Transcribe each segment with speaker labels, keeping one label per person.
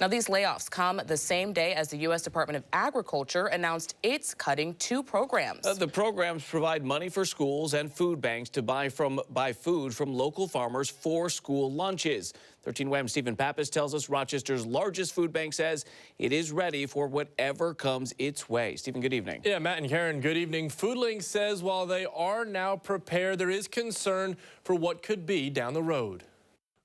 Speaker 1: Now, these layoffs come the same day as the U.S. Department of Agriculture announced it's cutting 2 programs.
Speaker 2: The programs provide money for schools and food banks to buy food from local farmers for school lunches. 13 WHAM Stephen Pappas tells us Rochester's largest food bank says it is ready for whatever comes its way. Stephen, good evening.
Speaker 3: Yeah, Matt and Karen, good evening. Foodlink says while they are now prepared, there is concern for what could be down the road.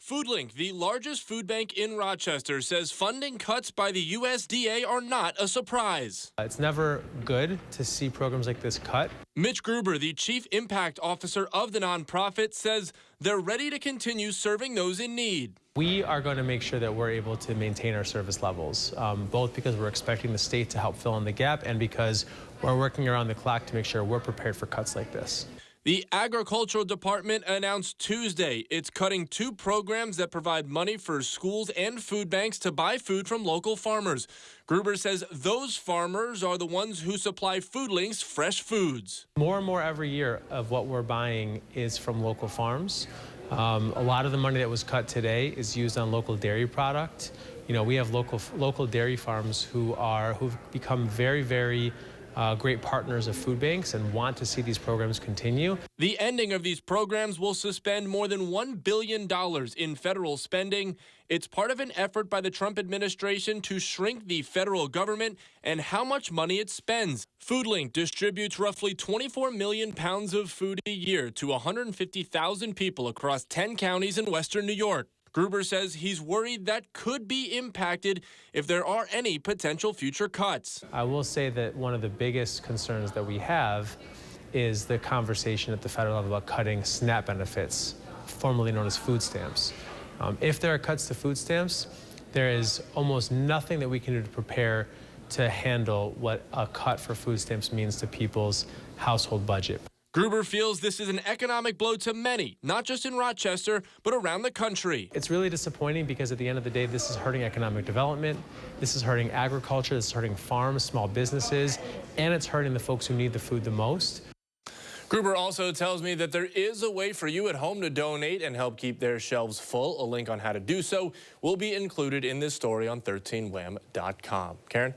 Speaker 3: Foodlink, the largest food bank in Rochester, says funding cuts by the USDA are not a surprise.
Speaker 4: It's never good to see programs like this cut.
Speaker 3: Mitch Gruber, the chief impact officer of the nonprofit, says they're ready to continue serving those in need.
Speaker 4: We are going to make sure that we're able to maintain our service levels, both because we're expecting the state to help fill in the gap and because we're working around the clock to make sure we're prepared for cuts like this.
Speaker 3: The Agricultural Department announced Tuesday it's cutting 2 programs that provide money for schools and food banks to buy food from local farmers. Gruber says those farmers are the ones who supply Foodlink's fresh foods.
Speaker 4: More and more every year of what we're buying is from local farms. A lot of the money that was cut today is used on local dairy product. You know, we have local dairy farms who've become very great partners of food banks and want to see these programs continue.
Speaker 3: The ending of these programs will suspend more than $1 billion in federal spending. It's part of an effort by the Trump administration to shrink the federal government and how much money it spends. Foodlink distributes roughly 24 million pounds of food a year to 150,000 people across 10 counties in western New York. Gruber says he's worried that could be impacted if there are any potential future cuts.
Speaker 4: I will say that one of the biggest concerns that we have is the conversation at the federal level about cutting SNAP benefits, formerly known as food stamps. If there are cuts to food stamps, there is almost nothing that we can do to prepare to handle what a cut for food stamps means to people's household budget.
Speaker 3: Gruber feels this is an economic blow to many, not just in Rochester, but around the country.
Speaker 4: It's really disappointing because at the end of the day, this is hurting economic development, this is hurting agriculture, this is hurting farms, small businesses, and it's hurting the folks who need the food the most.
Speaker 3: Gruber also tells me that there is a way for you at home to donate and help keep their shelves full. A link on how to do so will be included in this story on 13wham.com. Karen?